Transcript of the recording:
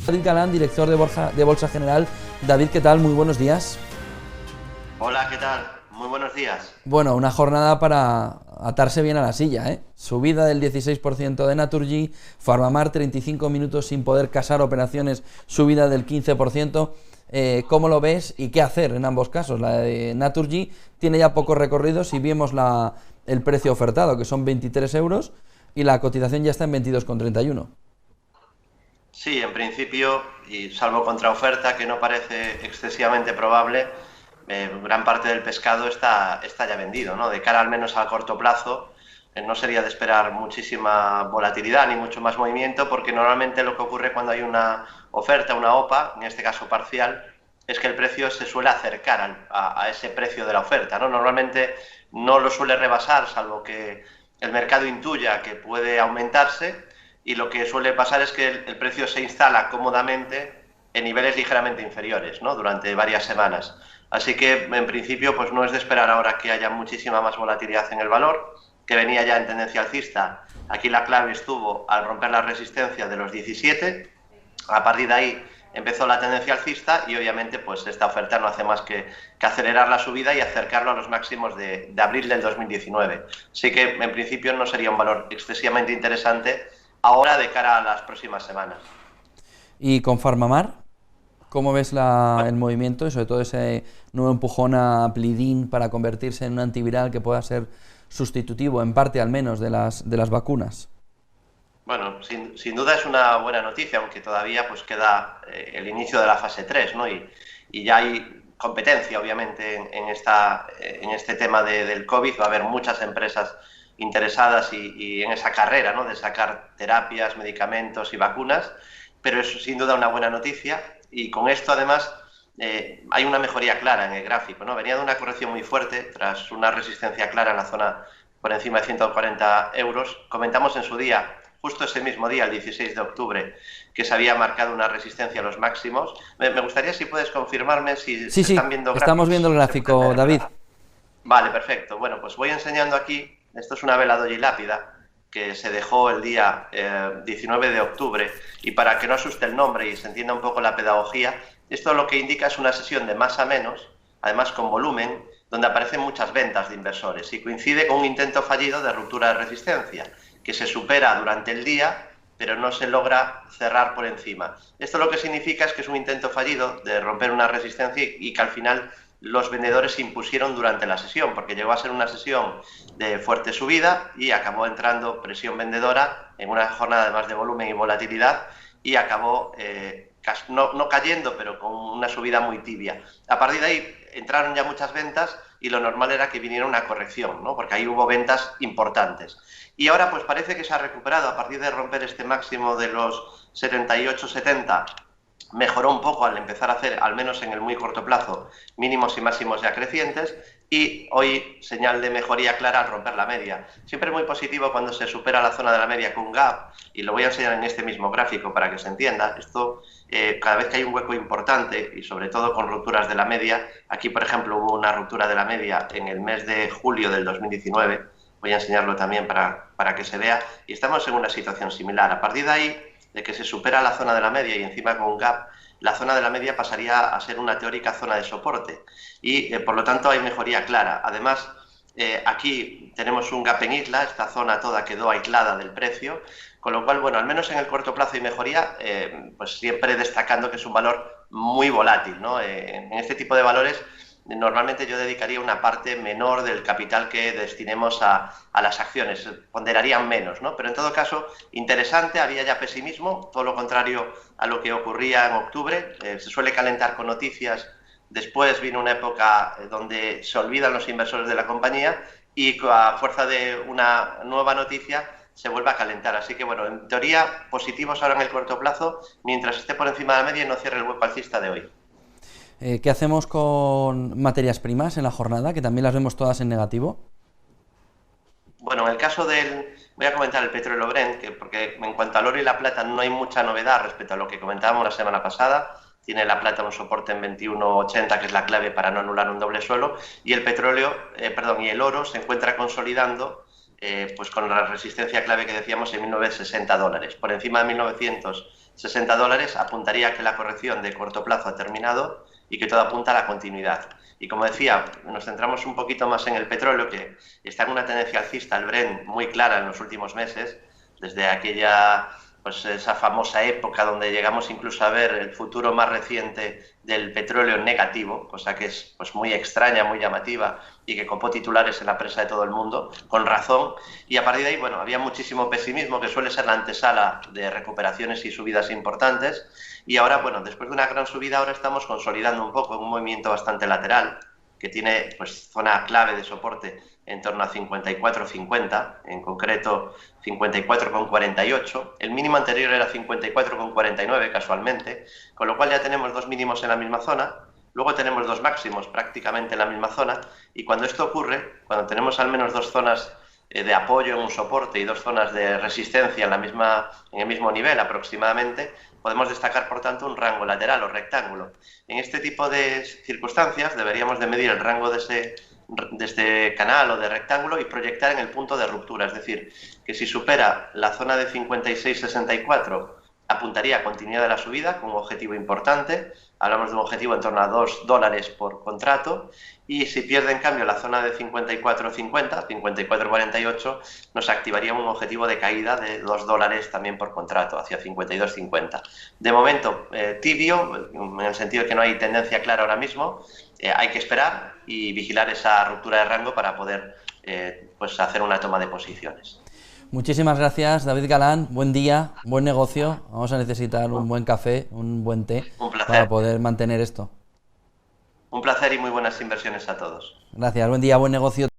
David Galán, director de Bolsa General. David, ¿qué tal? Muy buenos días. Hola, ¿qué tal? Muy buenos días. Bueno, una jornada para atarse bien a la silla, ¿eh? Subida del 16% de Naturgy, PharmaMar 35 minutos sin poder casar operaciones, subida del 15%. ¿Cómo lo ves y qué hacer en ambos casos? La de Naturgy tiene ya poco recorrido si vemos el precio ofertado, que son 23 euros, y la cotización ya está en 22,31. Sí, en principio, y salvo contraoferta, que no parece excesivamente probable, gran parte del pescado está ya vendido, ¿no? De cara al menos a corto plazo, no sería de esperar muchísima volatilidad ni mucho más movimiento, porque normalmente lo que ocurre cuando hay una oferta, una OPA, en este caso parcial, es que el precio se suele acercar a ese precio de la oferta, ¿no? Normalmente no lo suele rebasar, salvo que el mercado intuya que puede aumentarse, y lo que suele pasar es que el precio se instala cómodamente en niveles ligeramente inferiores, ¿no? Durante varias semanas. Así que, en principio, pues no es de esperar ahora que haya muchísima más volatilidad en el valor, que venía ya en tendencia alcista. Aquí la clave estuvo al romper la resistencia de los 17, a partir de ahí empezó la tendencia alcista y obviamente pues esta oferta no hace más que acelerar la subida y acercarlo a los máximos de abril del 2019. Así que en principio no sería un valor excesivamente interesante ahora de cara a las próximas semanas. ¿Y con PharmaMar? ¿Cómo ves el movimiento y sobre todo ese nuevo empujón a Plidin para convertirse en un antiviral que pueda ser sustitutivo, en parte al menos, de las vacunas? Bueno, sin duda es una buena noticia, aunque todavía pues queda el inicio de la fase 3, ¿no? Y ya hay competencia, obviamente, en este tema del COVID. Va a haber muchas empresas interesadas y en esa carrera, ¿no? De sacar terapias, medicamentos y vacunas, pero es sin duda una buena noticia. Y con esto, además, hay una mejoría clara en el gráfico, ¿no? Venía de una corrección muy fuerte tras una resistencia clara en la zona por encima de 140 euros. Comentamos en su día, justo ese mismo día, el 16 de octubre, que se había marcado una resistencia a los máximos. Me gustaría si puedes confirmarme si Sí, se sí, están viendo gráficos. estamos viendo el gráfico, David. Vale, perfecto. Bueno, pues voy enseñando aquí, esto es una vela Doji lápida que se dejó el día 19 de octubre, y para que no asuste el nombre y se entienda un poco la pedagogía, esto lo que indica es una sesión de más a menos, además con volumen, donde aparecen muchas ventas de inversores y coincide con un intento fallido de ruptura de resistencia, que se supera durante el día, pero no se logra cerrar por encima. Esto lo que significa es que es un intento fallido de romper una resistencia y que al final los vendedores se impusieron durante la sesión, porque llegó a ser una sesión de fuerte subida y acabó entrando presión vendedora en una jornada además de volumen y volatilidad, y acabó no cayendo, pero con una subida muy tibia. A partir de ahí entraron ya muchas ventas y lo normal era que viniera una corrección, ¿no? Porque ahí hubo ventas importantes. Y ahora pues parece que se ha recuperado a partir de romper este máximo de los 78,70. Mejoró un poco al empezar a hacer, al menos en el muy corto plazo, mínimos y máximos ya crecientes, y hoy señal de mejoría clara al romper la media. Siempre es muy positivo cuando se supera la zona de la media con un gap, y lo voy a enseñar en este mismo gráfico para que se entienda. Esto, cada vez que hay un hueco importante, y sobre todo con rupturas de la media, aquí por ejemplo hubo una ruptura de la media en el mes de julio del 2019, voy a enseñarlo también para que se vea, y estamos en una situación similar. A partir de ahí, de que se supera la zona de la media y encima con un gap, la zona de la media pasaría a ser una teórica zona de soporte y por lo tanto hay mejoría clara. Además, aquí tenemos un gap en isla, esta zona toda quedó aislada del precio, con lo cual, bueno, al menos en el corto plazo hay mejoría, pues siempre destacando que es un valor muy volátil, ¿no? En este tipo de valores normalmente yo dedicaría una parte menor del capital que destinemos a las acciones, ponderarían menos, ¿no? Pero en todo caso, interesante, había ya pesimismo, todo lo contrario a lo que ocurría en octubre, se suele calentar con noticias, después vino una época donde se olvidan los inversores de la compañía y a fuerza de una nueva noticia se vuelve a calentar. Así que, bueno, en teoría, positivos ahora en el corto plazo, mientras esté por encima de la media y no cierre el hueco alcista de hoy. ¿Qué hacemos con materias primas en la jornada, que también las vemos todas en negativo? Bueno, en el caso voy a comentar el petróleo Brent, porque en cuanto al oro y la plata no hay mucha novedad respecto a lo que comentábamos la semana pasada. Tiene la plata un soporte en 21,80, que es la clave para no anular un doble suelo, y el petróleo, y el oro se encuentra consolidando pues con la resistencia clave que decíamos en $1.960. Por encima de 1.900 $60, apuntaría a que la corrección de corto plazo ha terminado y que todo apunta a la continuidad. Y como decía, nos centramos un poquito más en el petróleo, que está en una tendencia alcista, el Brent, muy clara en los últimos meses, desde aquella, pues esa famosa época donde llegamos incluso a ver el futuro más reciente del petróleo negativo, cosa que es pues muy extraña, muy llamativa y que copó titulares en la prensa de todo el mundo, con razón. Y a partir de ahí, bueno, había muchísimo pesimismo, que suele ser la antesala de recuperaciones y subidas importantes. Y ahora, bueno, después de una gran subida, ahora estamos consolidando un poco en un movimiento bastante lateral, que tiene pues zona clave de soporte en torno a 54,50, en concreto 54,48. El mínimo anterior era 54,49 casualmente, con lo cual ya tenemos dos mínimos en la misma zona, luego tenemos dos máximos prácticamente en la misma zona, y cuando esto ocurre, cuando tenemos al menos dos zonas de apoyo en un soporte y dos zonas de resistencia en el mismo nivel aproximadamente, podemos destacar, por tanto, un rango lateral o rectángulo. En este tipo de circunstancias deberíamos de medir el rango de este canal o de rectángulo y proyectar en el punto de ruptura, es decir, que si supera la zona de 56,64 apuntaría a continuidad de la subida con un objetivo importante, hablamos de un objetivo en torno a $2 por contrato, y si pierde en cambio la zona de 54,50, 54,48, nos activaría un objetivo de caída de $2 también por contrato, hacia 52,50. De momento, tibio, en el sentido de que no hay tendencia clara ahora mismo, hay que esperar y vigilar esa ruptura de rango para poder pues hacer una toma de posiciones. Muchísimas gracias, David Galán. Buen día, buen negocio. Vamos a necesitar un buen café, un buen té para poder mantener esto. Un placer y muy buenas inversiones a todos. Gracias, buen día, buen negocio.